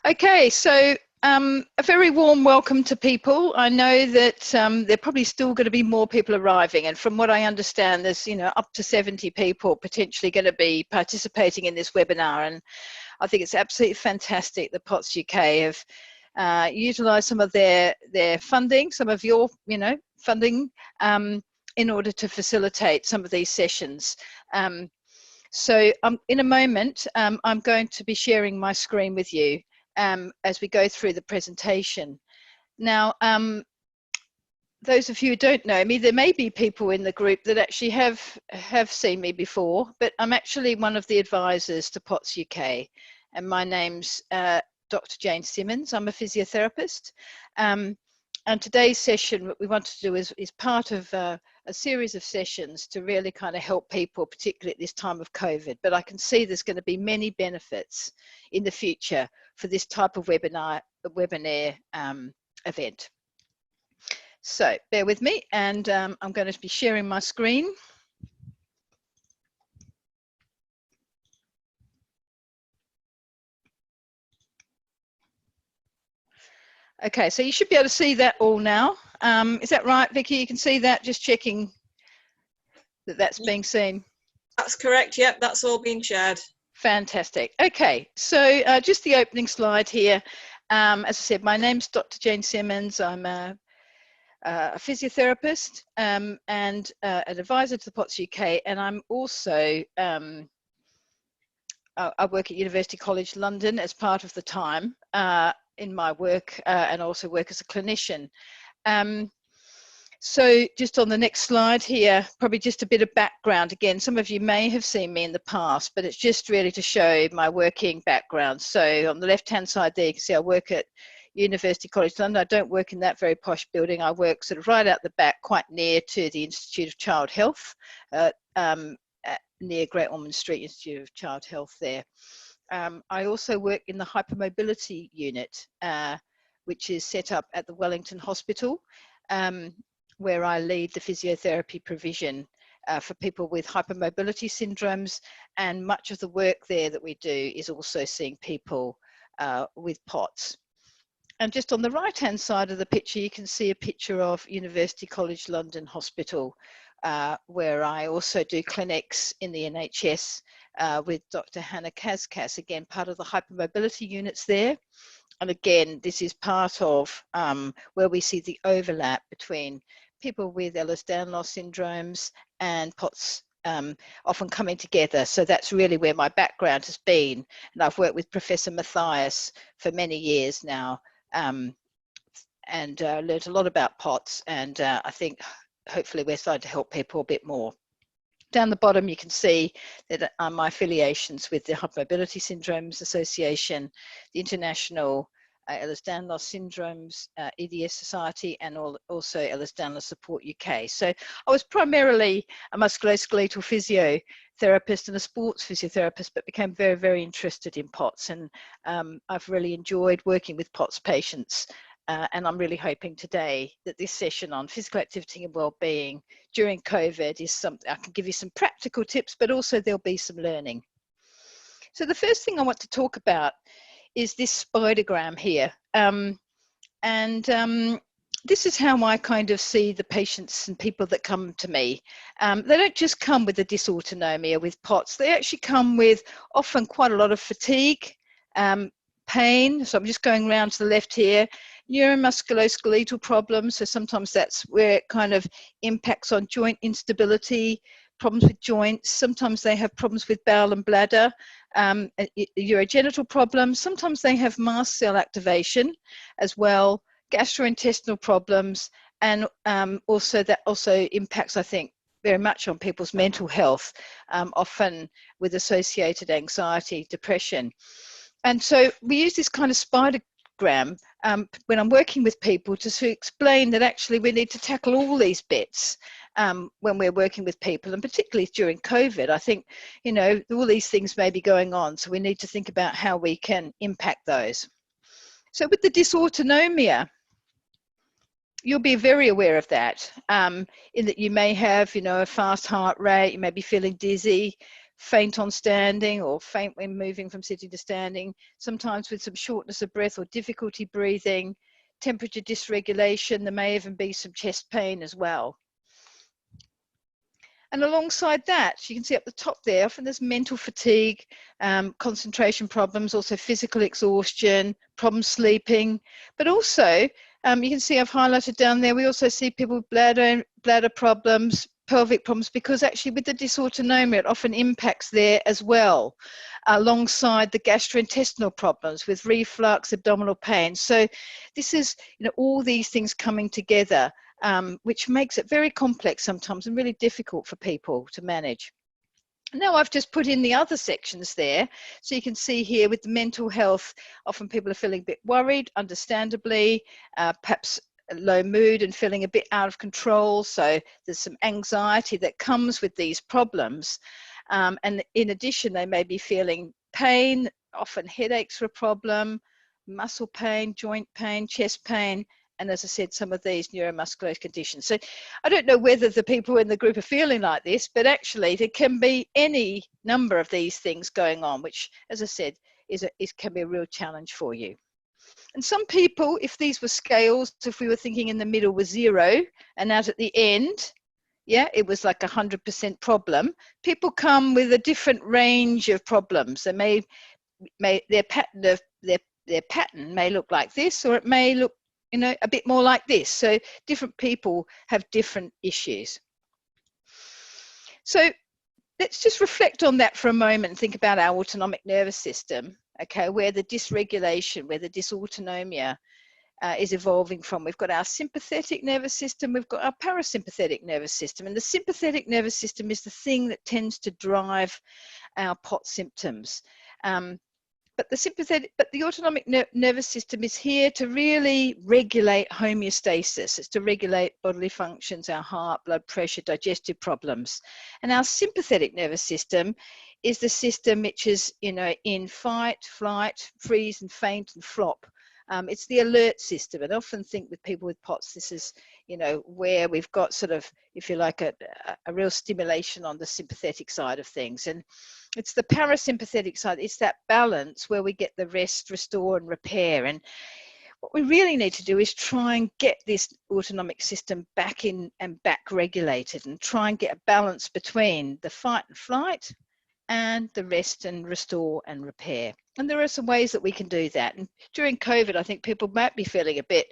Okay, so a very warm welcome to people. I know that there are probably still going to be more people arriving, and from what I understand, there's up to 70 people potentially going to be participating in this webinar, and I think it's absolutely fantastic that POTS UK have utilised some of their funding, some of your funding, in order to facilitate some of these sessions. So in a moment, I'm going to be sharing my screen with you as we go through the presentation. Now, those of you who don't know me, there may be people in the group that actually have seen me before, but I'm actually one of the advisors to POTS UK, and my name's Dr. Jane Simmonds. I'm a physiotherapist, and today's session, what we want to do is part of a series of sessions to really kind of help people, particularly at this time of COVID. But I can see there's going to be many benefits in the future for this type of webinar event. So bear with me, and I'm going to be sharing my screen. Okay, so you should be able to see that all now. Is that right, Vicky? You can see that, just checking that that's being seen. That's correct, yep, that's all being shared. Fantastic. Okay, so just the opening slide here. As I said, my name's Dr. Jane Simmonds. I'm a physiotherapist and an advisor to the POTS UK, and I'm also, I work at University College London as part of the time in my work, and also work as a clinician. So just on the next slide here, probably just a bit of background. Again, some of you may have seen me in the past, but it's just really to show my working background. So on the left-hand side there, you can see I work at University College London. I don't work in that very posh building. I work sort of right out the back, quite near to the Institute of Child Health, near Great Ormond Street Institute of Child Health there. I also work in the hypermobility unit, which is set up at the Wellington Hospital, where I lead the physiotherapy provision for people with hypermobility syndromes, and much of the work there that we do is also seeing people with POTS. And just on the right-hand side of the picture, you can see a picture of University College London Hospital, where I also do clinics in the NHS with Dr. Hannah Kazkas, again, part of the hypermobility units there. And again, this is part of where we see the overlap between people with Ehlers-Danlos syndromes and POTS often coming together. So that's really where my background has been. And I've worked with Professor Matthias for many years now, and learned a lot about POTS, and I think hopefully we're starting to help people a bit more. Down the bottom, you can see that my affiliations with the Hypermobility Syndromes Association, the International Ehlers-Danlos Syndromes EDS Society, and also Ehlers-Danlos Support UK. So I was primarily a musculoskeletal physiotherapist and a sports physiotherapist, but became very, very interested in POTS, and I've really enjoyed working with POTS patients. And I'm really hoping today that this session on physical activity and well-being during COVID is something I can give you some practical tips, but also there'll be some learning. So the first thing I want to talk about is this spidergram here. This is how I kind of see the patients and people that come to me. They don't just come with a dysautonomia with POTS, they actually come with often quite a lot of fatigue, pain. So I'm just going around to the left here. Neuromusculoskeletal problems, so sometimes that's where it kind of impacts on joint instability, problems with joints. Sometimes they have problems with bowel and bladder, urogenital problems. Sometimes they have mast cell activation as well, gastrointestinal problems, and also that also impacts, I think, very much on people's mental health, often with associated anxiety, depression. And so we use this kind of spidergram when I'm working with people to explain that actually we need to tackle all these bits when we're working with people, and particularly during COVID. I think, all these things may be going on, so we need to think about how we can impact those. So with the dysautonomia, you'll be very aware of that, in that you may have, a fast heart rate, you may be feeling dizzy, faint on standing or faint when moving from sitting to standing, sometimes with some shortness of breath or difficulty breathing, temperature dysregulation. There may even be some chest pain as well. And alongside that, you can see up the top there, often there's mental fatigue, concentration problems, also physical exhaustion, problems sleeping, but also you can see I've highlighted down there, we also see people with bladder problems, pelvic problems, because actually with the dysautonomia, it often impacts there as well, alongside the gastrointestinal problems with reflux, abdominal pain. So this is, all these things coming together, which makes it very complex sometimes and really difficult for people to manage. Now I've just put in the other sections there, so you can see here with the mental health, often people are feeling a bit worried, understandably, perhaps low mood and feeling a bit out of control, so there's some anxiety that comes with these problems, and in addition they may be feeling pain, often headaches are a problem, muscle pain, joint pain, chest pain, and as I said, some of these neuromuscular conditions. So I don't know whether the people in the group are feeling like this, but actually there can be any number of these things going on, which, as I said, can be a real challenge for you. And some people, if these were scales, if we were thinking in the middle was 0 and out at the end, yeah, it was like 100% problem, people come with a different range of problems. They their pattern may look like this, or it may look a bit more like this. So different people have different issues. So let's just reflect on that for a moment and think about our autonomic nervous system, okay, where the dysregulation, where the dysautonomia is evolving from. We've got our sympathetic nervous system, we've got our parasympathetic nervous system, and the sympathetic nervous system is the thing that tends to drive our POTS symptoms. But the autonomic nervous system is here to really regulate homeostasis. It's to regulate bodily functions, our heart, blood pressure, digestive problems. And our sympathetic nervous system is the system which is, in fight, flight, freeze and faint and flop. It's the alert system. And I often think with people with POTS, this is, where we've got sort of, if you like, a real stimulation on the sympathetic side of things. And it's the parasympathetic side, it's that balance where we get the rest, restore and repair. And what we really need to do is try and get this autonomic system back in and back regulated, and try and get a balance between the fight and flight and the rest and restore and repair. And there are some ways that we can do that. And during COVID, I think people might be feeling a bit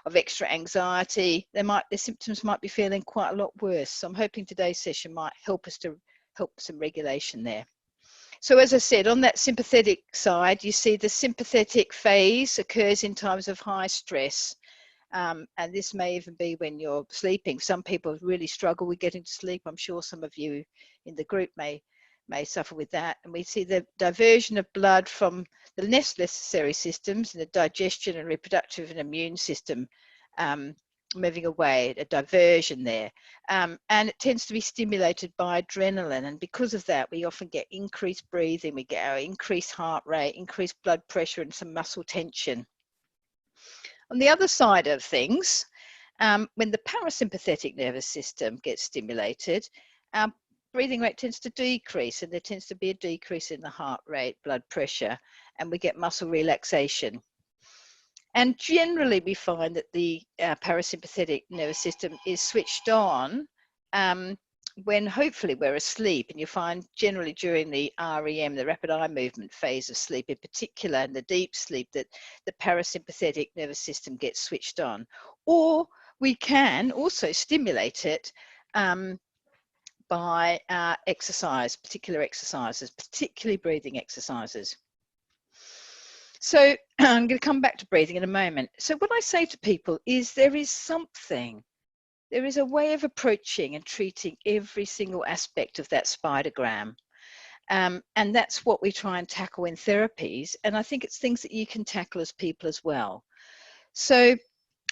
of extra anxiety. Their symptoms might be feeling quite a lot worse. So I'm hoping today's session might help us to help some regulation there. So as I said, on that sympathetic side, you see the sympathetic phase occurs in times of high stress. And this may even be when you're sleeping. Some people really struggle with getting to sleep. I'm sure some of you in the group may suffer with that. And we see the diversion of blood from the necessary systems, the digestion and reproductive and immune system, moving away, a diversion there. And it tends to be stimulated by adrenaline. And because of that, we often get increased breathing, we get our increased heart rate, increased blood pressure and some muscle tension. On the other side of things, when the parasympathetic nervous system gets stimulated, our breathing rate tends to decrease, and there tends to be a decrease in the heart rate, blood pressure, and we get muscle relaxation. And generally we find that the parasympathetic nervous system is switched on when hopefully we're asleep, and you find generally during the REM, the rapid eye movement phase of sleep in particular, and the deep sleep, that the parasympathetic nervous system gets switched on. Or we can also stimulate it by exercise, particular exercises, particularly breathing exercises. So I'm going to come back to breathing in a moment. So what I say to people is there is a way of approaching and treating every single aspect of that spidergram. And that's what we try and tackle in therapies. And I think it's things that you can tackle as people as well. So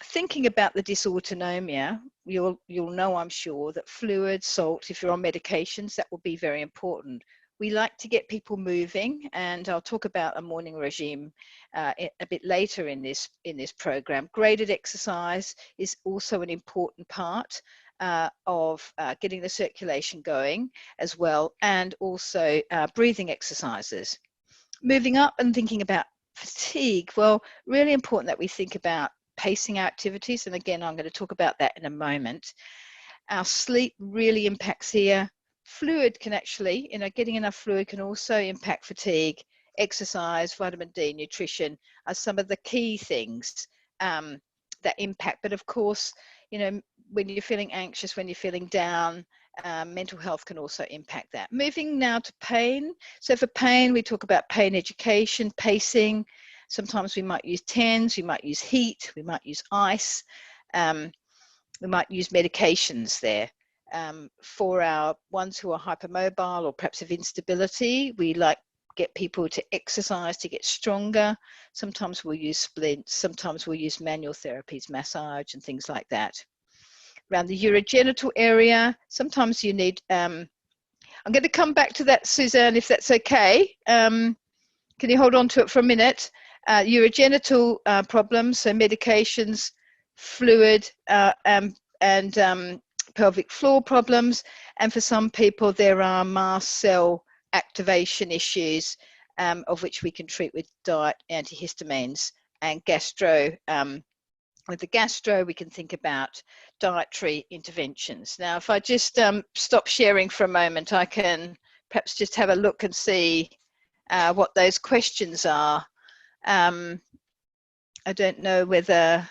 thinking about the dysautonomia, you'll know, I'm sure, that fluid, salt, if you're on medications, that will be very important. We like to get people moving, and I'll talk about a morning regime a bit later in this program. Graded exercise is also an important part. of getting the circulation going as well, and also breathing exercises. Moving up and thinking about fatigue, well, really important that we think about pacing our activities, and again, I'm going to talk about that in a moment. Our sleep really impacts here. Fluid can actually, getting enough fluid can also impact fatigue. Exercise, vitamin D, nutrition are some of the key things that impact. But of course, when you're feeling anxious, when you're feeling down, mental health can also impact that. Moving now to pain. So for pain, we talk about pain education, pacing. Sometimes we might use TENS, we might use heat, we might use ice. We might use medications there. For our ones who are hypermobile or perhaps have instability, we get people to exercise to get stronger. Sometimes we'll use splints, sometimes we'll use manual therapies, massage and things like that. Around the urogenital area, sometimes you need, I'm going to come back to that, Suzanne, if that's okay. Can you hold on to it for a minute? Urogenital problems, so medications, fluid and pelvic floor problems, and for some people there are mast cell activation issues, of which we can treat with diet antihistamines, and gastro. With the gastro, we can think about dietary interventions. Now, if I just stop sharing for a moment, I can perhaps just have a look and see what those questions are. I don't know whether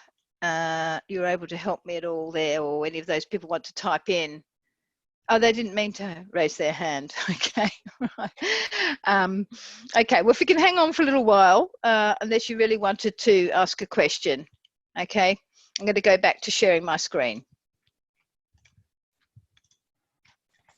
you're able to help me at all there, or any of those people want to type in. Oh, they didn't mean to raise their hand. Okay, right. Okay, well, if you can hang on for a little while, unless you really wanted to ask a question. Okay, I'm going to go back to sharing my screen.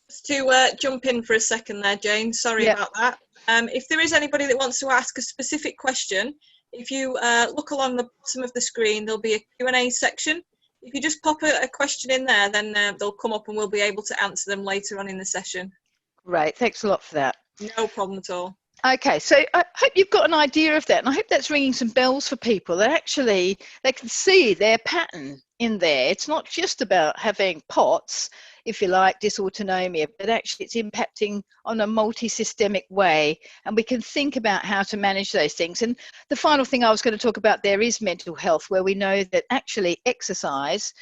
Just to jump in for a second there, Jane, sorry about that. If there is anybody that wants to ask a specific question, if you look along the bottom of the screen, there'll be a Q&A section. If you just pop a question in there, then they'll come up and we'll be able to answer them later on in the session. Right, thanks a lot for that. No problem at all. Okay, so I hope you've got an idea of that, and I hope that's ringing some bells for people, that actually they can see their pattern in there. It's not just about having POTS, if you like, dysautonomia, but actually it's impacting on a multi-systemic way, and we can think about how to manage those things. And the final thing I was going to talk about there is mental health, where we know that actually exercise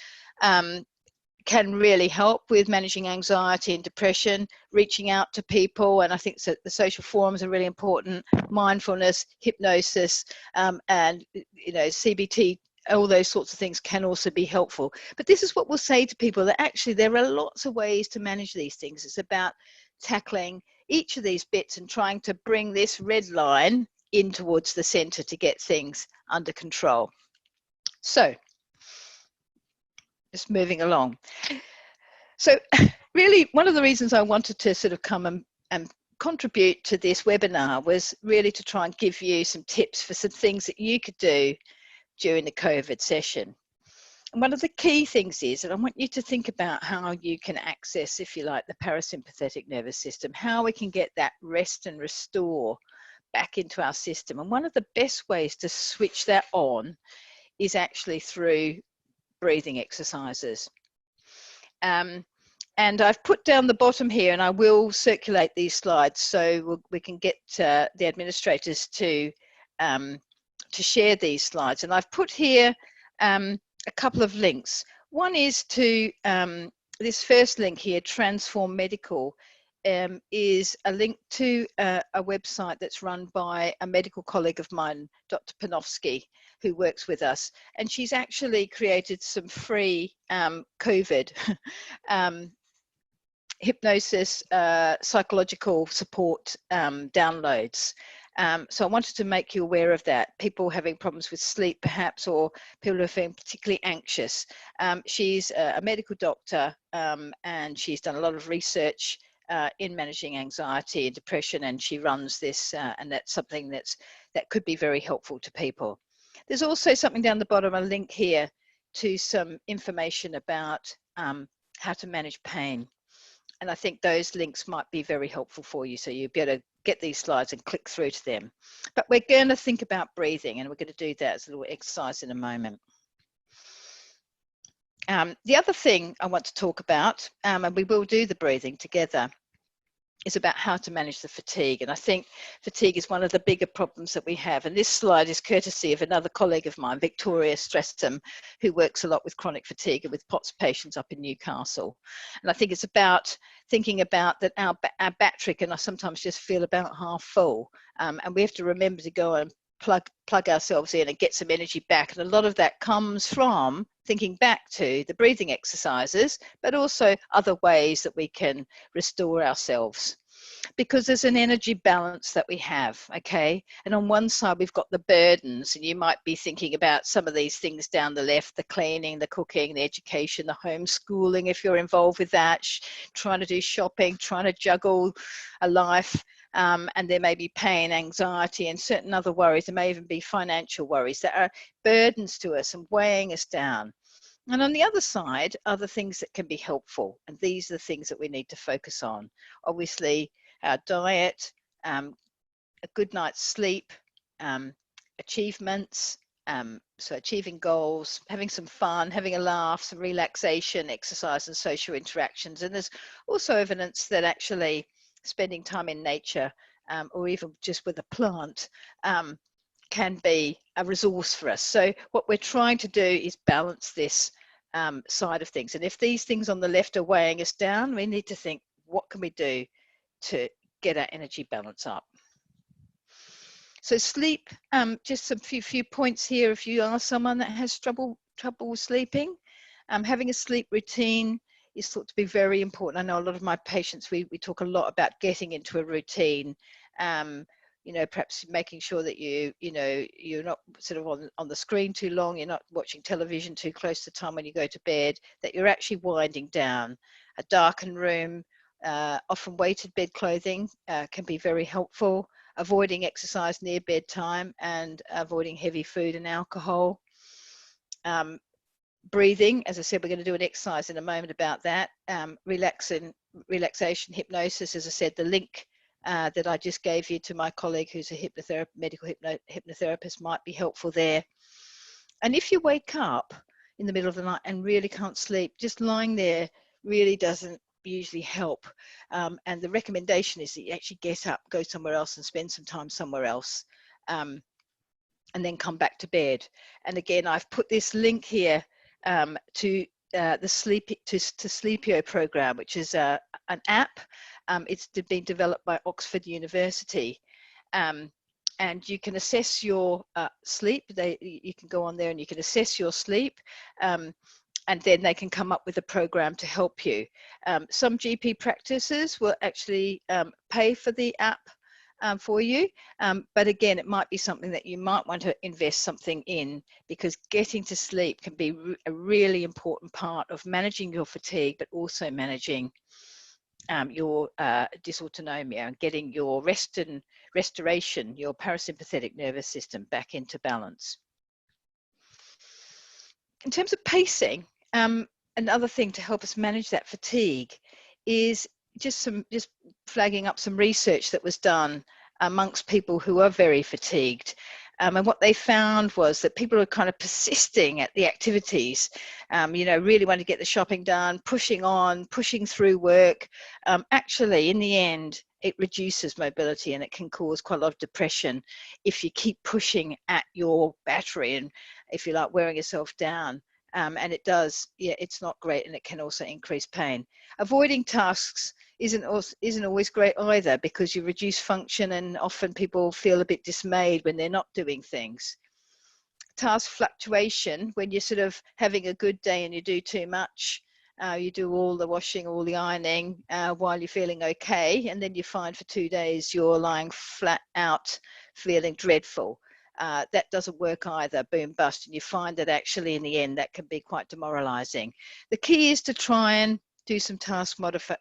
can really help with managing anxiety and depression, reaching out to people, and I think that the social forums are really important. Mindfulness, hypnosis, and CBT, all those sorts of things can also be helpful. But this is what we'll say to people, that actually there are lots of ways to manage these things. It's about tackling each of these bits and trying to bring this red line in towards the center to get things under control. So just moving along. So really, one of the reasons I wanted to sort of come and contribute to this webinar was really to try and give you some tips for some things that you could do during the COVID session. And one of the key things is, and I want you to think about how you can access, if you like, the parasympathetic nervous system, how we can get that rest and restore back into our system. And one of the best ways to switch that on is actually through breathing exercises. And I've put down the bottom here, and I will circulate these slides so we can get the administrators to share these slides. And I've put here a couple of links. One is to this first link here, Transform Medical, is a link to a website that's run by a medical colleague of mine, Dr. Panofsky, who works with us. And she's actually created some free COVID hypnosis, psychological support downloads. So I wanted to make you aware of that. People having problems with sleep perhaps, or people who are feeling particularly anxious. She's a medical doctor, and she's done a lot of research in managing anxiety and depression, and she runs this, and that's something that could be very helpful to people. There's also something down the bottom, a link here to some information about how to manage pain. And I think those links might be very helpful for you, so you'll be able to get these slides and click through to them. But we're going to think about breathing, and we're going to do that as a little exercise in a moment. The other thing I want to talk about, and we will do the breathing together, is about how to manage the fatigue. And I think fatigue is one of the bigger problems that we have. And this slide is courtesy of another colleague of mine, Victoria Streatham, who works a lot with chronic fatigue and with POTS patients up in Newcastle. And I think it's about thinking about that our battery can sometimes just feel about half full. And we have to remember to go and plug ourselves in and get some energy back. And a lot of that comes from thinking back to the breathing exercises, but also other ways that we can restore ourselves. Because there's an energy balance that we have, okay? And on one side, we've got the burdens, and you might be thinking about some of these things down the left, the cleaning, the cooking, the education, the homeschooling, if you're involved with that, trying to do shopping, trying to juggle a life. And there may be pain, anxiety, and certain other worries. There may even be financial worries that are burdens to us and weighing us down. And on the other side are the things that can be helpful. And these are the things that we need to focus on. Obviously, our diet, a good night's sleep, achievements, so achieving goals, having some fun, having a laugh, some relaxation, exercise and social interactions. And there's also evidence that actually spending time in nature or even just with a plant can be a resource for us. So what we're trying to do is balance this side of things. And if these things on the left are weighing us down, we need to think, what can we do to get our energy balance up? So sleep, just a few points here. If you are someone that has trouble sleeping, having a sleep routine is thought to be very important. I know a lot of my patients, we talk a lot about getting into a routine. You know, perhaps making sure that you're not sort of on the screen too long, you're not watching television too close to time when you go to bed, that you're actually winding down. A darkened room, often weighted bed clothing can be very helpful. Avoiding exercise near bedtime and avoiding heavy food and alcohol. Breathing, as I said, we're going to do an exercise in a moment about that. Relaxation, hypnosis, as I said, the link that I just gave you to my colleague who's a medical hypnotherapist might be helpful there. And if you wake up in the middle of the night and really can't sleep, just lying there really doesn't usually help. And the recommendation is that you actually get up, go somewhere else and spend some time somewhere else. And then come back to bed. And again, I've put this link here to the Sleepio program, which is an app. It's been developed by Oxford University. And you can assess your sleep. You can go on there and you can assess your sleep. And then they can come up with a program to help you. Some GP practices will actually pay for the app for you. But again, it might be something that you might want to invest something in, because getting to sleep can be a really important part of managing your fatigue, but also managing your dysautonomia and getting your restoration, your parasympathetic nervous system back into balance. In terms of pacing, another thing to help us manage that fatigue is just flagging up some research that was done amongst people who are very fatigued. And what they found was that people are kind of persisting at the activities, really wanting to get the shopping done, pushing on, pushing through work. Actually, in the end, it reduces mobility and it can cause quite a lot of depression if you keep pushing at your battery and, if you like, wearing yourself down. And it does, it's not great, and it can also increase pain. Avoiding tasks isn't always great either, because you reduce function and often people feel a bit dismayed when they're not doing things. Task fluctuation, when you're sort of having a good day and you do too much, you do all the washing, all the ironing while you're feeling okay, and then you find for 2 days you're lying flat out feeling dreadful. That doesn't work either, boom bust, and you find that actually in the end that can be quite demoralizing. The key is to try and do some task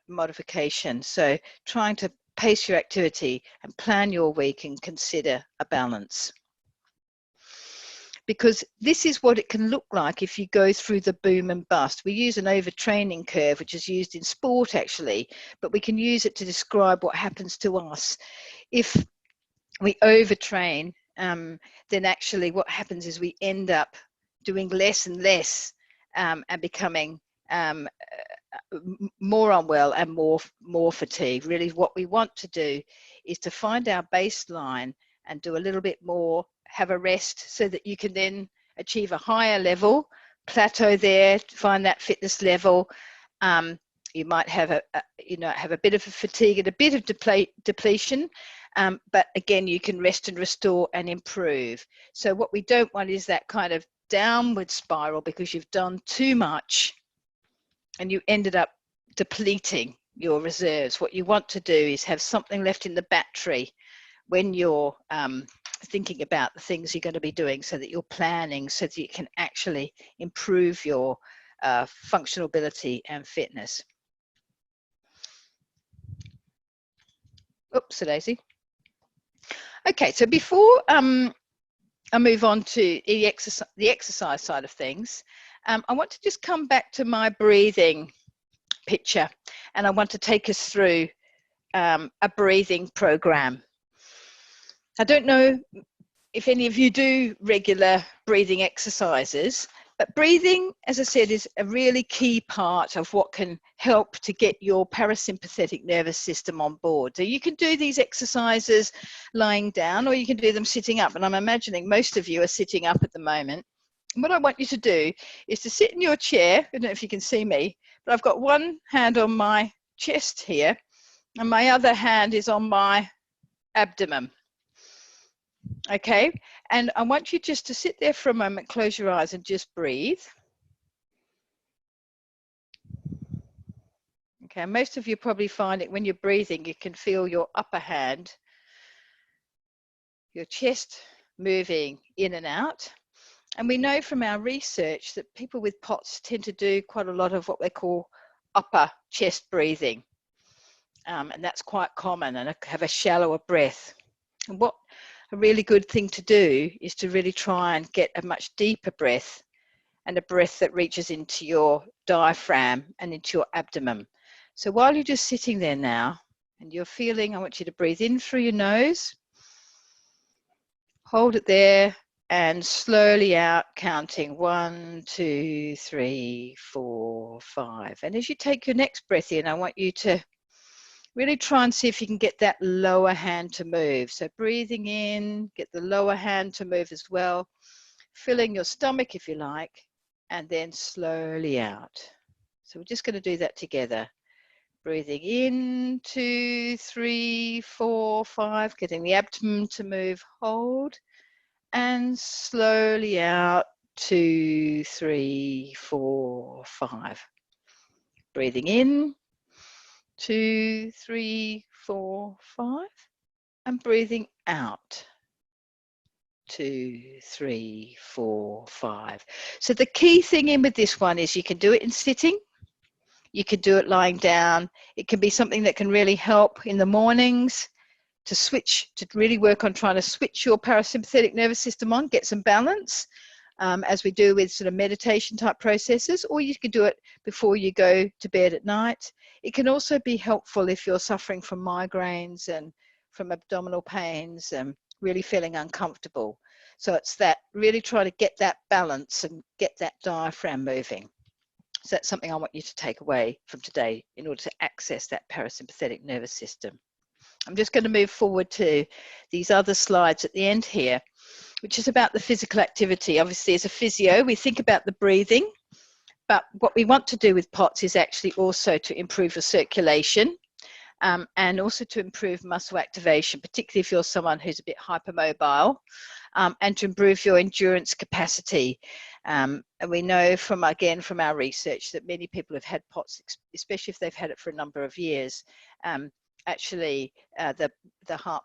modification, so trying to pace your activity and plan your week and consider a balance. Because this is what it can look like if you go through the boom and bust. We use an overtraining curve, which is used in sport actually, but we can use it to describe what happens to us. If we overtrain, then actually what happens is we end up doing less and less and becoming more unwell and more fatigued. Really what we want to do is to find our baseline and do a little bit more, have a rest, so that you can then achieve a higher level, plateau there, find that fitness level. You might have a bit of a fatigue and a bit of depletion, but again, you can rest and restore and improve. So what we don't want is that kind of downward spiral, because you've done too much and you ended up depleting your reserves. What you want to do is have something left in the battery when you're thinking about the things you're going to be doing, so that you're planning, so that you can actually improve your functional ability and fitness. Oops, daisy. Okay, so before I move on to the exercise side of things, I want to just come back to my breathing picture, and I want to take us through a breathing program. I don't know if any of you do regular breathing exercises, but breathing, as I said, is a really key part of what can help to get your parasympathetic nervous system on board. So you can do these exercises lying down, or you can do them sitting up. And I'm imagining most of you are sitting up at the moment. And what I want you to do is to sit in your chair. I don't know if you can see me, but I've got one hand on my chest here, and my other hand is on my abdomen. Okay, and I want you just to sit there for a moment, close your eyes and just breathe. Okay, most of you probably find it when you're breathing, you can feel your upper hand, your chest moving in and out. And we know from our research that people with POTS tend to do quite a lot of what they call upper chest breathing. And that's quite common, and have a shallower breath. And what a really good thing to do is to really try and get a much deeper breath, and a breath that reaches into your diaphragm and into your abdomen. So while you're just sitting there now and you're feeling, I want you to breathe in through your nose, hold it there, and slowly out, counting 1, 2, 3, 4, 5. And as you take your next breath in, I want you to really try and see if you can get that lower hand to move. So breathing in, get the lower hand to move as well, filling your stomach if you like, and then slowly out. So we're just going to do that together. Breathing in, 2, 3, 4, 5, getting the abdomen to move, hold, and slowly out, 2, 3, 4, 5. Breathing in, 2, 3, 4, 5, and breathing out, 2, 3, 4, 5. So the key thing in with this one is you can do it in sitting, you can do it lying down. It can be something that can really help in the mornings to really work on trying to switch your parasympathetic nervous system on, get some balance, as we do with sort of meditation type processes, or you can do it before you go to bed at night. It can also be helpful if you're suffering from migraines and from abdominal pains and really feeling uncomfortable. So it's that really try to get that balance and get that diaphragm moving. So that's something I want you to take away from today in order to access that parasympathetic nervous system. I'm just going to move forward to these other slides at the end here, which is about the physical activity. Obviously, as a physio, we think about the breathing, but what we want to do with POTS is actually also to improve your circulation, and also to improve muscle activation, particularly if you're someone who's a bit hypermobile, and to improve your endurance capacity. And we know from our research that many people have had POTS, especially if they've had it for a number of years, actually the heart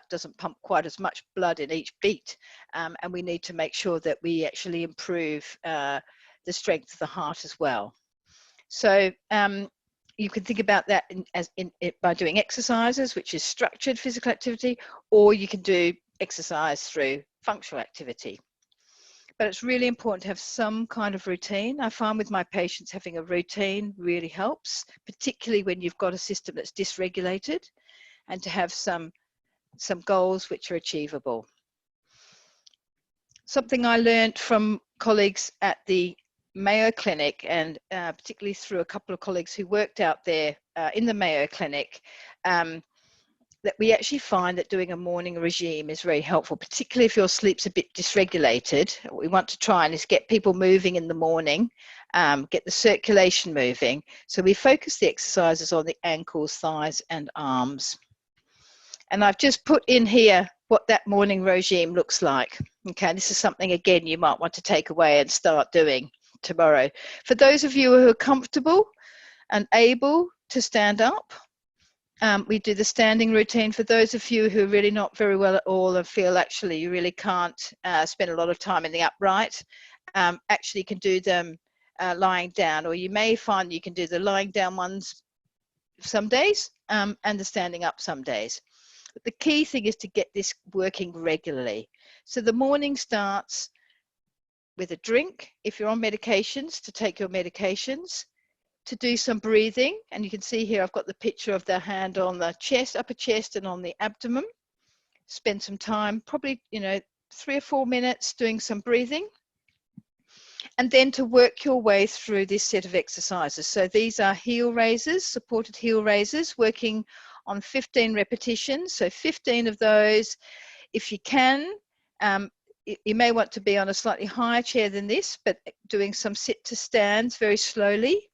doesn't pump quite as much blood in each beat, and we need to make sure that we actually improve the strength of the heart as well. So you can think about that by doing exercises, which is structured physical activity, or you can do exercise through functional activity. But it's really important to have some kind of routine. I find with my patients having a routine really helps, particularly when you've got a system that's dysregulated, and to have some goals which are achievable. Something I learned from colleagues at the Mayo Clinic, and particularly through a couple of colleagues who worked out there in the Mayo Clinic, that we actually find that doing a morning regime is very helpful, particularly if your sleep's a bit dysregulated. What we want to try and is get people moving in the morning, get the circulation moving. So we focus the exercises on the ankles, thighs, and arms. And I've just put in here what that morning regime looks like. Okay, this is something, again, you might want to take away and start doing tomorrow. For those of you who are comfortable and able to stand up, we do the standing routine. For those of you who are really not very well at all and feel actually you really can't spend a lot of time in the upright, actually can do them lying down, or you may find you can do the lying down ones some days and the standing up some days. But the key thing is to get this working regularly. So the morning starts with a drink, if you're on medications, to take your medications, to do some breathing. And you can see here I've got the picture of the hand on the chest, upper chest, and on the abdomen. Spend some time, probably 3 or 4 minutes doing some breathing, and then to work your way through this set of exercises. So these are heel raises, supported heel raises, working on 15 repetitions. So 15 of those. If you can, you may want to be on a slightly higher chair than this, but doing some sit to stands very slowly.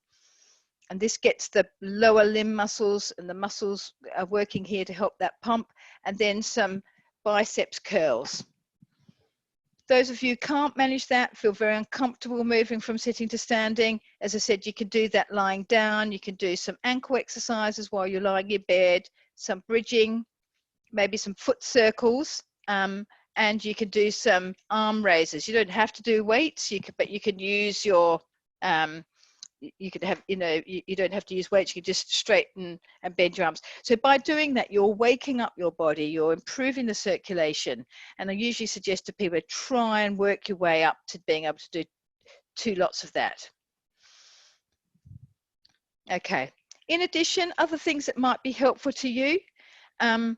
And this gets the lower limb muscles, and the muscles are working here to help that pump, and then some biceps curls. Those of you who can't manage that, feel very uncomfortable moving from sitting to standing, as I said, you can do that lying down. You can do some ankle exercises while you're lying in bed, some bridging, maybe some foot circles, and you can do some arm raises. You don't have to do weights, but you can use your you could have, you don't have to use weights, you can just straighten and bend your arms. So by doing that, you're waking up your body, you're improving the circulation. And I usually suggest to people, try and work your way up to being able to do 2 lots of that. Okay. In addition, other things that might be helpful to you, I'm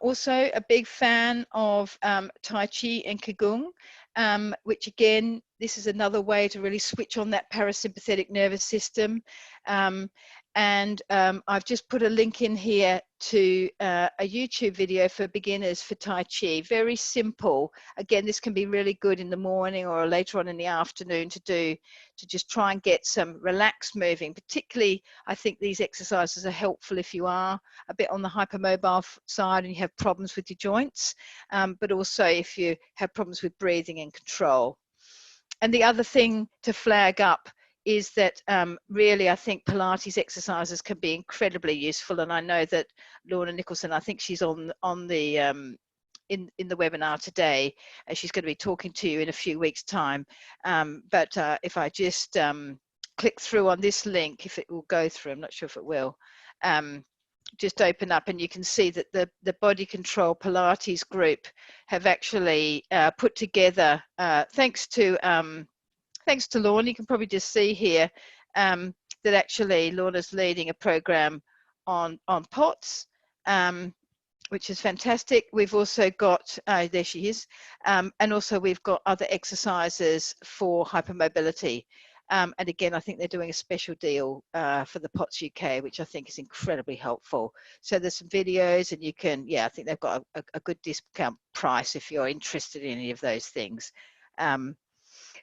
also a big fan of Tai Chi and Qigong, which again, this is another way to really switch on that parasympathetic nervous system. And I've just put a link in here to a YouTube video for beginners for Tai Chi. Very simple. Again, this can be really good in the morning or later on in the afternoon to do, to just try and get some relaxed moving. Particularly, I think these exercises are helpful if you are a bit on the hypermobile side and you have problems with your joints, but also if you have problems with breathing and control. And the other thing to flag up is that really I think Pilates exercises can be incredibly useful, and I know that Lorna Nicholson, I think she's on the in the webinar today, she's going to be talking to you in a few weeks' time. But if I just click through on this link, if it will go through, I'm not sure if it will, just open up and you can see that the Body Control Pilates group have actually put together, thanks to Lorna, you can probably just see here that actually Lorna's leading a program on POTS, which is fantastic. We've also got, there she is, and also we've got other exercises for hypermobility. And again, I think they're doing a special deal for the POTS UK, which I think is incredibly helpful. So there's some videos and you can, yeah, I think they've got a good discount price if you're interested in any of those things.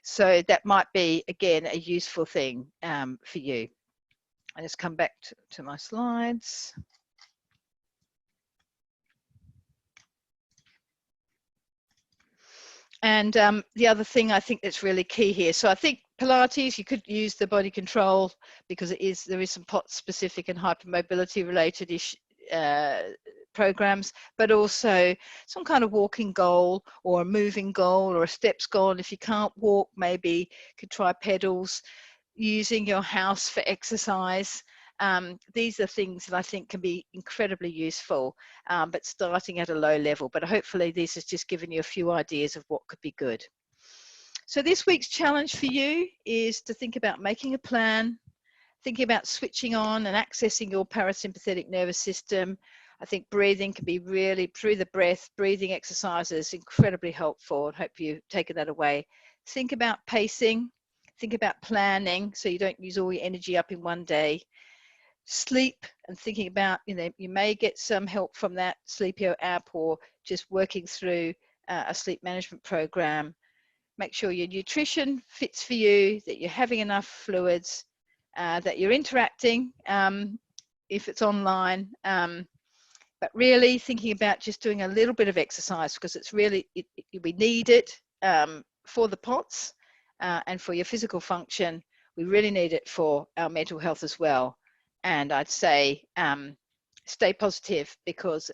So that might be, again, a useful thing for you. I just come back to my slides. And the other thing I think that's really key here, so I think Pilates, you could use the Body Control because there is some POTS specific and hypermobility related programs, but also some kind of walking goal or a moving goal or a steps goal. And if you can't walk, maybe you could try pedals, using your house for exercise. These are things that I think can be incredibly useful, but starting at a low level. But hopefully this has just given you a few ideas of what could be good. So this week's challenge for you is to think about making a plan, thinking about switching on and accessing your parasympathetic nervous system. I think breathing can be really, through the breath, breathing exercises, incredibly helpful, and hope you've taken that away. Think about pacing. Think about planning so you don't use all your energy up in one day. Sleep, and thinking about, you may get some help from that Sleepio app or just working through a sleep management program. Make sure your nutrition fits for you, that you're having enough fluids, that you're interacting if it's online, but really thinking about just doing a little bit of exercise, because it's really, we need it for the POTS and for your physical function. We really need it for our mental health as well. And I'd say stay positive, because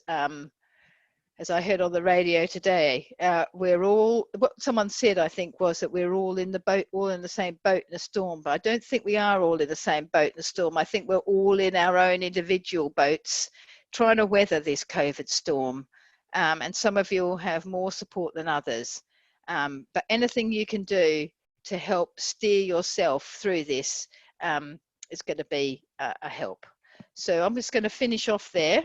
as I heard on the radio today, we're all, what someone said, I think, was that we're all in the boat, all in the same boat in a storm. But I don't think we are all in the same boat in a storm. I think we're all in our own individual boats trying to weather this COVID storm. And some of you will have more support than others. But anything you can do to help steer yourself through this is going to be a help. So I'm just going to finish off there.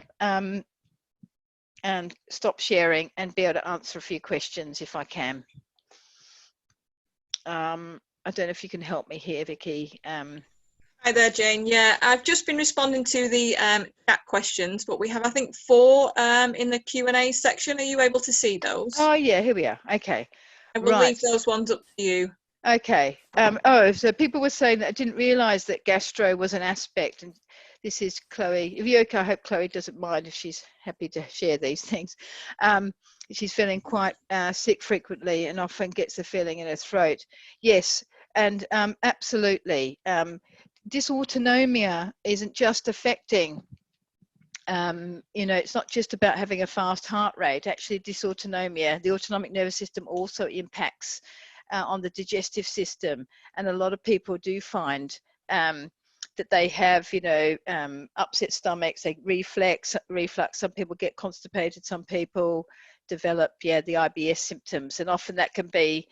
And stop sharing and be able to answer a few questions if I can. I don't know if you can help me here, Vicky. Hi there, Jane. Yeah, I've just been responding to the chat questions, but we have, I think, 4 in the Q&A section. Are you able to see those? Oh, yeah, here we are. Okay. I will leave those ones up to you. Okay. So people were saying that I didn't realise that gastro was an aspect. And this is Chloe. If you're okay, I hope Chloe doesn't mind if she's happy to share these things. She's feeling quite sick frequently and often gets the feeling in her throat. Yes, and absolutely. Dysautonomia isn't just affecting, it's not just about having a fast heart rate. Actually, dysautonomia, the autonomic nervous system, also impacts on the digestive system, and a lot of people do find that they have, upset stomachs, they reflux. Some people get constipated. Some people develop, the IBS symptoms, and often that can be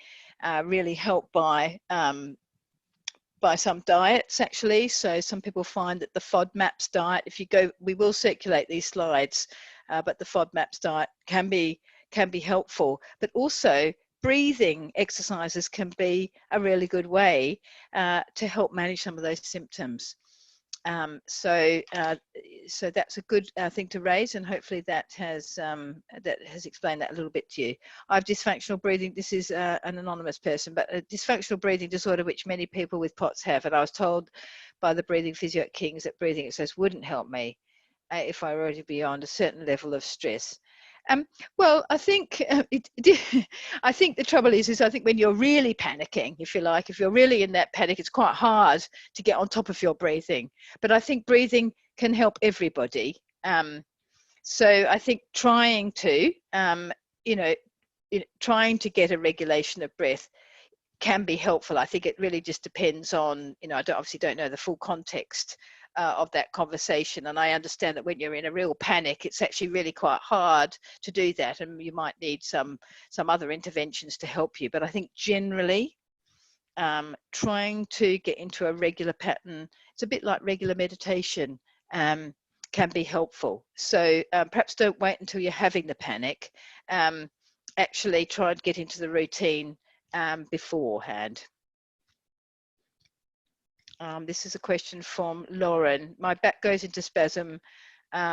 really helped by some diets, actually. So some people find that the FODMAPs diet, if you go, we will circulate these slides, but the FODMAPs diet can be helpful. But also breathing exercises can be a really good way to help manage some of those symptoms. So that's a good thing to raise, and hopefully that has explained that a little bit to you. I have dysfunctional breathing. This is an anonymous person, but a dysfunctional breathing disorder, which many people with POTS have. And I was told by the breathing physio at King's that breathing exercise wouldn't help me if I were already beyond a certain level of stress. Well, I think I think the trouble is I think when you're really panicking, if you like, if you're really in that panic, it's quite hard to get on top of your breathing. But I think breathing can help everybody. So I think trying to, trying to get a regulation of breath can be helpful. I think it really just depends on, I obviously don't know the full context of that conversation, and I understand that when you're in a real panic, it's actually really quite hard to do that, and you might need some other interventions to help you. But I think generally trying to get into a regular pattern, it's a bit like regular meditation, can be helpful. So perhaps don't wait until you're having the panic. Actually try and get into the routine beforehand. This is a question from Lauren. My back goes into spasm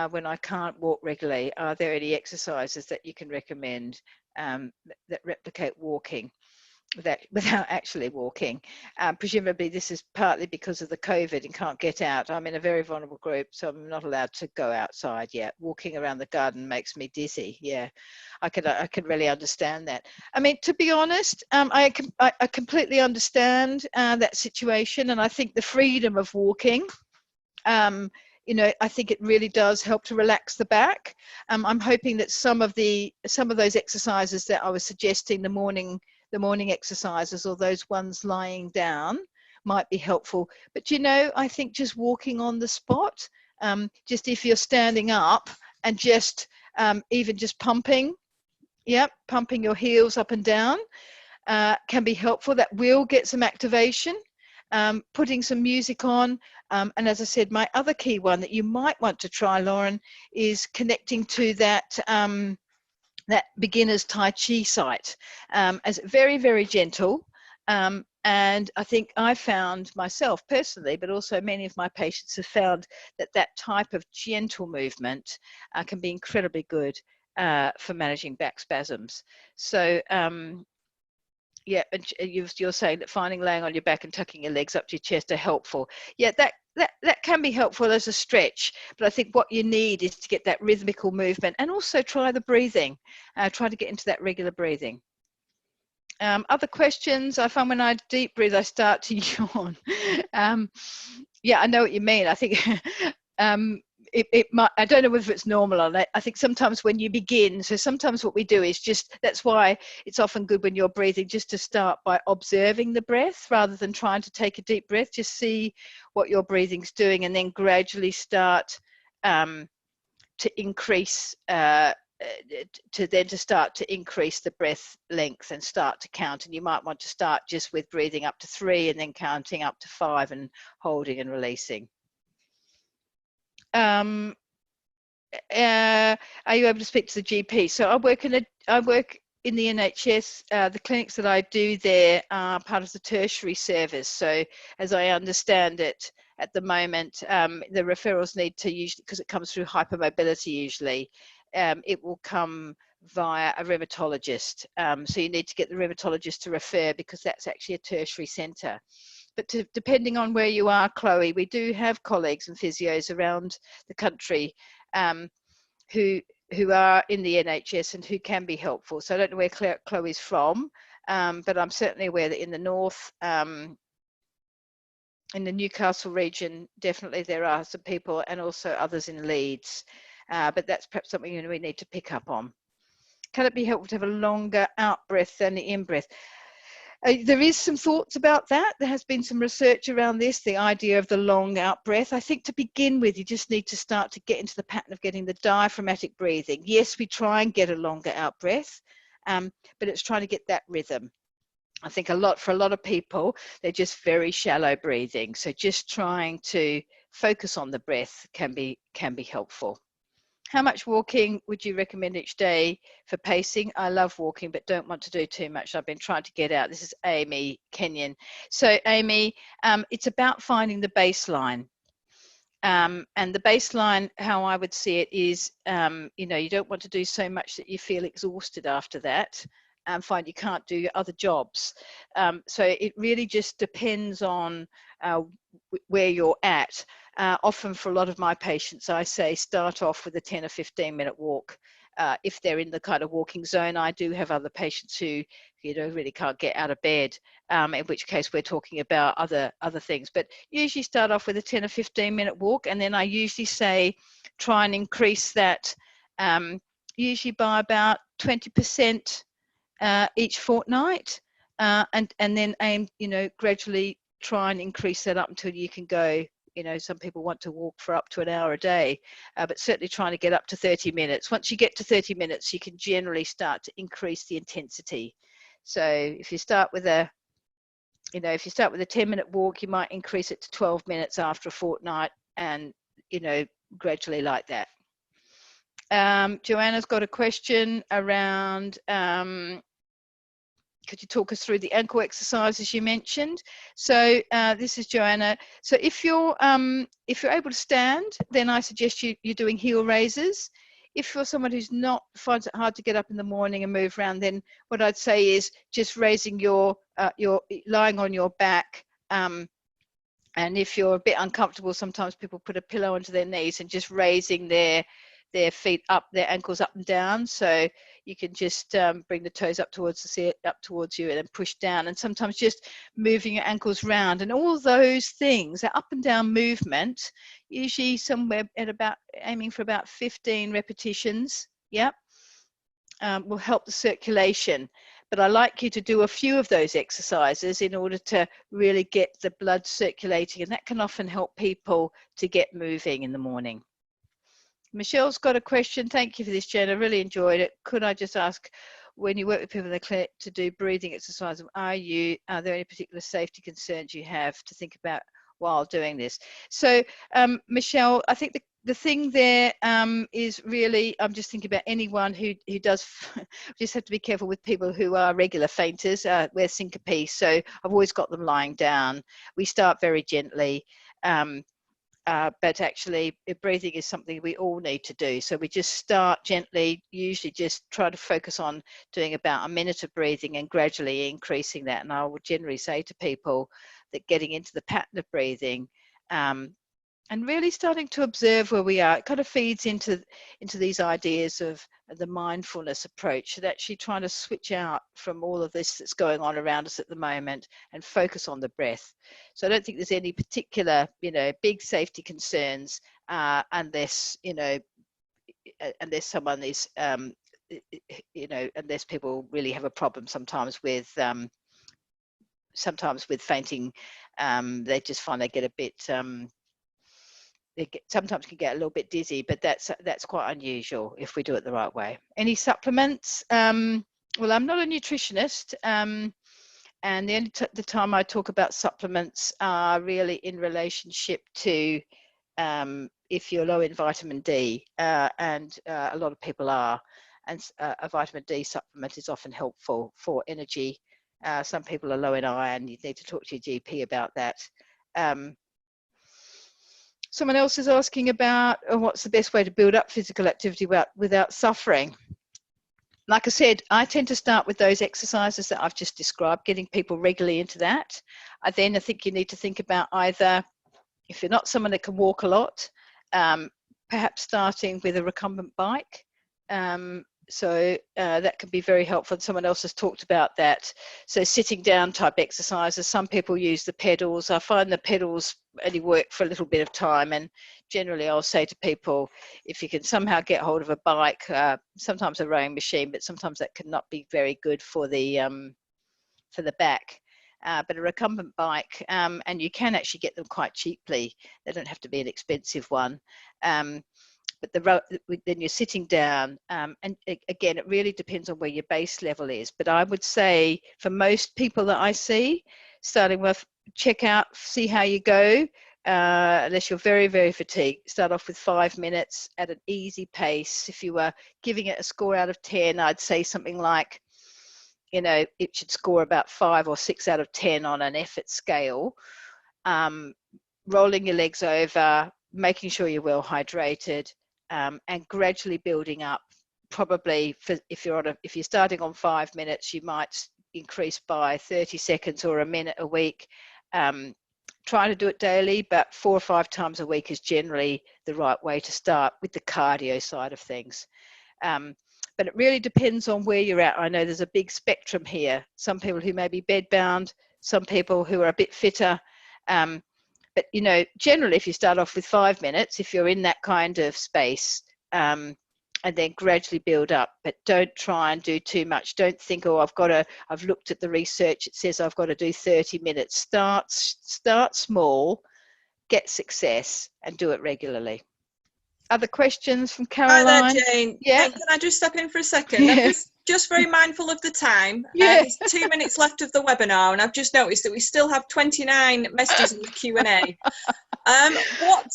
when I can't walk regularly. Are there any exercises that you can recommend that replicate walking without actually walking? Presumably this is partly because of the COVID and can't get out. I'm in a very vulnerable group, so I'm not allowed to go outside yet. Walking around the garden makes me dizzy. Yeah, I could really understand that. I mean, to be honest, I completely understand that situation, and I think the freedom of walking, I think it really does help to relax the back. I'm hoping that some of those exercises that I was suggesting, the morning exercises, or those ones lying down, might be helpful. But I think just walking on the spot, just if you're standing up and just even just pumping your heels up and down can be helpful. That will get some activation. Putting some music on, and as I said, my other key one that you might want to try, Lauren, is connecting to that beginner's Tai Chi site, as very, very gentle, And I think I found myself personally, but also many of my patients have found that that type of gentle movement can be incredibly good for managing back spasms. So yeah, and you're saying that finding laying on your back and tucking your legs up to your chest are helpful. Yeah, that can be helpful as a stretch, but I think what you need is to get that rhythmical movement, and also try the breathing. Try to get into that regular breathing. Other questions? I find when I deep breathe, I start to yawn. Yeah, I know what you mean. I think it might, I don't know whether it's normal or not. I think sometimes when you begin, so sometimes what we do is just, that's why it's often good when you're breathing, just to start by observing the breath rather than trying to take a deep breath. Just see what your breathing's doing, and then gradually start to increase to start to increase the breath length and start to count. And you might want to start just with breathing up to 3 and then counting up to 5 and holding and releasing. Are you able to speak to the GP? So I work in the NHS. The clinics that I do there are part of the tertiary service. So as I understand it, at the moment, the referrals need to usually, because it comes through hypermobility usually, it will come via a rheumatologist. So you need to get the rheumatologist to refer, because that's actually a tertiary centre. But depending on where you are, Chloe, we do have colleagues and physios around the country who are in the NHS and who can be helpful. So I don't know where Chloe's from, but I'm certainly aware that in the north, in the Newcastle region, definitely there are some people, and also others in Leeds. But that's perhaps something we need to pick up on. Can it be helpful to have a longer out breath than the in breath? There is some thoughts about that. There has been some research around this, the idea of the long out breath. I think to begin with, you just need to start to get into the pattern of getting the diaphragmatic breathing. Yes, we try and get a longer out breath, but it's trying to get that rhythm. I think for a lot of people, they're just very shallow breathing. So just trying to focus on the breath can be helpful. How much walking would you recommend each day for pacing? I love walking, but don't want to do too much. I've been trying to get out. This is Amy Kenyon. So Amy, it's about finding the baseline. And the baseline, how I would see it is, you don't want to do so much that you feel exhausted after that and find you can't do your other jobs. So it really just depends on where you're at. Often for a lot of my patients, I say start off with a 10 or 15 minute walk. If they're in the kind of walking zone. I do have other patients who, really can't get out of bed, in which case we're talking about other things. But usually start off with a 10 or 15 minute walk, and then I usually say try and increase that usually by about 20% each fortnight, and then aim, gradually try and increase that up until you can go. Some people want to walk for up to an hour a day, but certainly trying to get up to 30 minutes. Once you get to 30 minutes, you can generally start to increase the intensity. So if you start with a 10-minute walk, you might increase it to 12 minutes after a fortnight, and, gradually like that. Joanna's got a question around, could you talk us through the ankle exercises you mentioned? So this is Joanna. So if you're able to stand, then I suggest you're doing heel raises. If you're someone who's finds it hard to get up in the morning and move around, then what I'd say is just raising your lying on your back. And if you're a bit uncomfortable, sometimes people put a pillow onto their knees and just raising their feet up, their ankles up and down. So you can just bring the toes up towards you and then push down, and sometimes just moving your ankles round, and all those things, that up and down movement, usually somewhere at aiming for about 15 repetitions. Yep. Will help the circulation. But I like you to do a few of those exercises in order to really get the blood circulating, and that can often help people to get moving in the morning. Michelle's got a question. Thank you for this, Jen. I really enjoyed it. Could I just ask, when you work with people in the clinic to do breathing exercises, are there any particular safety concerns you have to think about while doing this? So Michelle, I think the thing there is really, I'm just thinking about anyone who does, just have to be careful with people who are regular fainters, we're syncope, so I've always got them lying down. We start very gently, but actually breathing is something we all need to do. So we just start gently, usually just try to focus on doing about a minute of breathing and gradually increasing that. And I would generally say to people that getting into the pattern of breathing, and really starting to observe where we are, it kind of feeds into these ideas of the mindfulness approach, that actually trying to switch out from all of this that's going on around us at the moment and focus on the breath. So I don't think there's any particular, big safety concerns unless, unless someone is, unless people really have a problem sometimes with fainting. They just find they get a bit, sometimes can get a little bit dizzy, but that's quite unusual if we do it the right way. Any supplements? Well, I'm not a nutritionist, and the time I talk about supplements are really in relationship to if you're low in vitamin D, and a lot of people are, and a vitamin D supplement is often helpful for energy. Some people are low in iron. You need to talk to your GP about that. Someone else is asking about what's the best way to build up physical activity without suffering. Like I said, I tend to start with those exercises that I've just described, getting people regularly into that. I think you need to think about either, if you're not someone that can walk a lot, perhaps starting with a recumbent bike. So that can be very helpful. Someone else has talked about that. So sitting down type exercises. Some people use the pedals. I find the pedals only work for a little bit of time, and generally I'll say to people, if you can somehow get hold of a bike, sometimes a rowing machine, but sometimes that can not be very good for the back. But a recumbent bike, and you can actually get them quite cheaply. They don't have to be an expensive one. But then you're sitting down, and again, it really depends on where your base level is. But I would say for most people that I see, starting with check out, see how you go. Unless you're very, very fatigued, start off with 5 minutes at an easy pace. If you were giving it a score out of 10, I'd say something like, it should score about 5 or 6 out of 10 on an effort scale. Rolling your legs over, making sure you're well hydrated, and gradually building up. Probably if you're starting on 5 minutes, you might increase by 30 seconds or a minute a week. Try to do it daily, but 4 or 5 times a week is generally the right way to start with the cardio side of things. But it really depends on where you're at. I know there's a big spectrum here. Some people who may be bedbound, some people who are a bit fitter. But, generally, if you start off with 5 minutes, if you're in that kind of space, and then gradually build up, but don't try and do too much. Don't think, I've looked at the research, it says I've got to do 30 minutes. Start small, get success, and do it regularly. Other questions from Caroline? Hi there, Jane. Yeah. Can I just step in for a second? Yeah. I'm just very mindful of the time. Yeah. There's 2 minutes left of the webinar, and I've just noticed that we still have 29 messages in the Q&A. What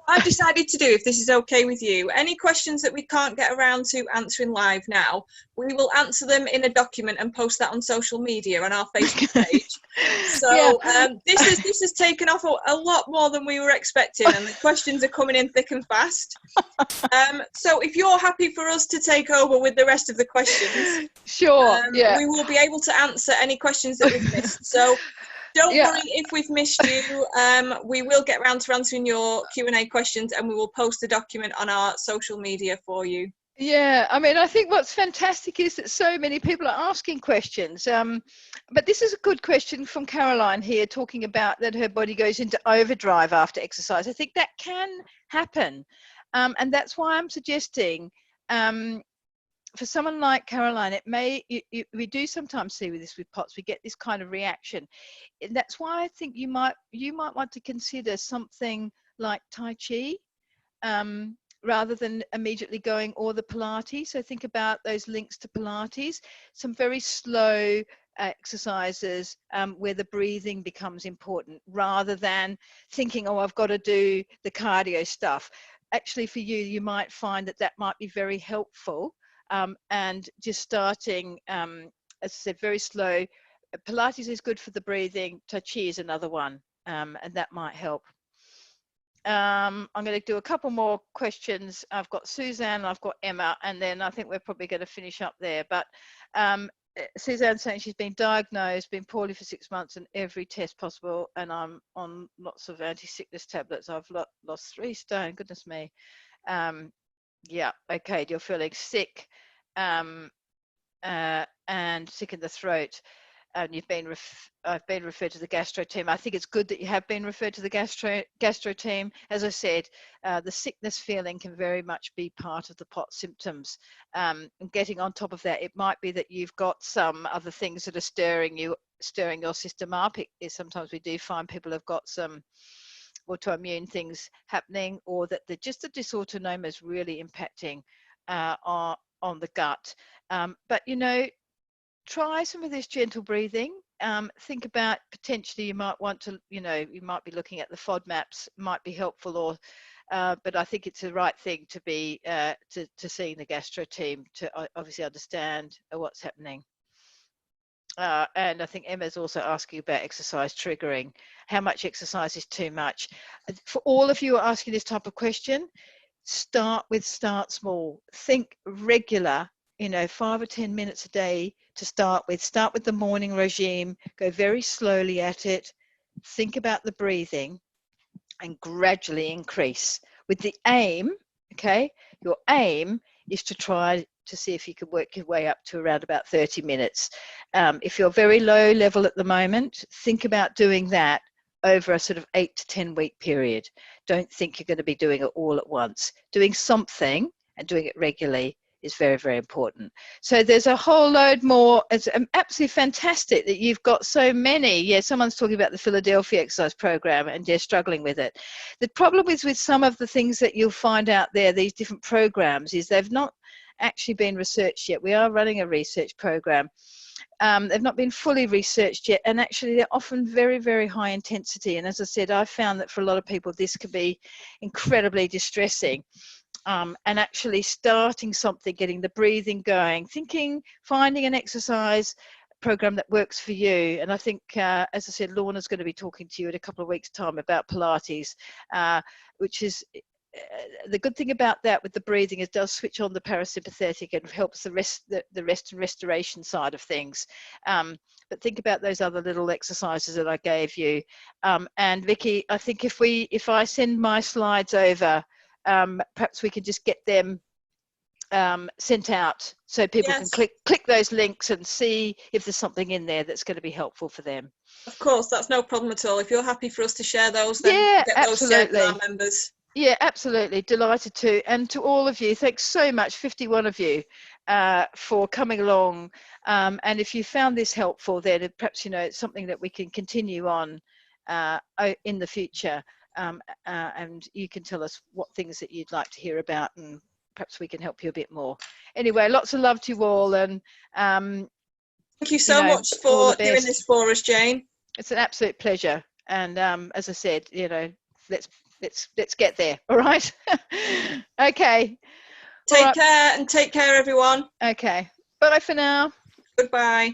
I've decided to do, if this is okay with you, any questions that we can't get around to answering live now, we will answer them in a document and post that on social media on our Facebook page. So this has taken off a lot more than we were expecting, and the questions are coming in thick and fast. So if you're happy for us to take over with the rest of the questions, sure, we will be able to answer any questions that we've missed. So don't worry if we've missed you. We will get around to answering your Q&A questions, and we will post the document on our social media for you. Yeah, I mean, I think what's fantastic is that so many people are asking questions. But this is a good question from Caroline here, talking about that her body goes into overdrive after exercise. I think that can happen. And that's why I'm suggesting, for someone like Caroline, it may, we do sometimes see with this with POTS, we get this kind of reaction. And that's why I think you might want to consider something like Tai Chi, rather than immediately going or the Pilates. So think about those links to Pilates, some very slow exercises where the breathing becomes important, rather than thinking, I've got to do the cardio stuff. actually for you, you might find that that might be very helpful. And just starting, as I said, very slow. Pilates is good for the breathing. Tai Chi is another one, and that might help. I'm going to do a couple more questions. I've got Suzanne, I've got Emma, and then I think we're probably going to finish up there. But Suzanne's saying she's been diagnosed, been poorly for 6 months, and every test possible, and I'm on lots of anti-sickness tablets. I've lost 3 stone, goodness me. Yeah, okay, you're feeling sick and sick in the throat. And I've been referred to the gastro team. I think it's good that you have been referred to the gastro team. As I said, the sickness feeling can very much be part of the POT symptoms. And getting on top of that, it might be that you've got some other things that are stirring your system up. Sometimes we do find people have got some autoimmune things happening, or that just the dysautonomia is really impacting on the gut. But try some of this gentle breathing. Think about potentially you might want to, you might be looking at the FODMAPs, might be helpful, or but I think it's the right thing to be to seeing the gastro team to obviously understand what's happening. And I think Emma's also asking about exercise triggering. How much exercise is too much? For all of you who are asking this type of question, start small. Think regular. 5 or 10 minutes a day to start with. Start with the morning regime, go very slowly at it, think about the breathing, and gradually increase with the aim, okay, your aim is to try to see if you can work your way up to around about 30 minutes. If you're very low level at the moment, think about doing that over a sort of 8 to 10 week period. Don't think you're going to be doing it all at once. Doing something and doing it regularly is very, very important. So there's a whole load more. It's absolutely fantastic that you've got so many. Yeah, someone's talking about the Philadelphia exercise program and they're struggling with it. The problem is with some of the things that you'll find out there, these different programs, is they've not actually been researched yet. We are running a research program. They've not been fully researched yet, and actually they're often very, very high intensity. And as I said, I've found that for a lot of people this can be incredibly distressing. And actually starting something, getting the breathing going, finding an exercise program that works for you. And I think, as I said, Lorna's going to be talking to you in a couple of weeks' time about Pilates, which is the good thing about that with the breathing is it does switch on the parasympathetic and helps the rest and restoration side of things. But think about those other little exercises that I gave you. And Vicky, I think if I send my slides over, perhaps we could just get them sent out so people can click those links and see if there's something in there that's going to be helpful for them. Of course, that's no problem at all. If you're happy for us to share those, then yeah, get absolutely. those shared with our members. Yeah, absolutely. Delighted to. And to all of you, thanks so much, 51 of you, for coming along. And if you found this helpful, then perhaps, it's something that we can continue on in the future. And you can tell us what things that you'd like to hear about, and perhaps we can help you a bit more. Anyway, lots of love to you all. And thank you so much for doing this for us, Jane. It's an absolute pleasure. And as I said, let's get there. All right. Okay. Take care, everyone. Okay. Bye for now. Goodbye.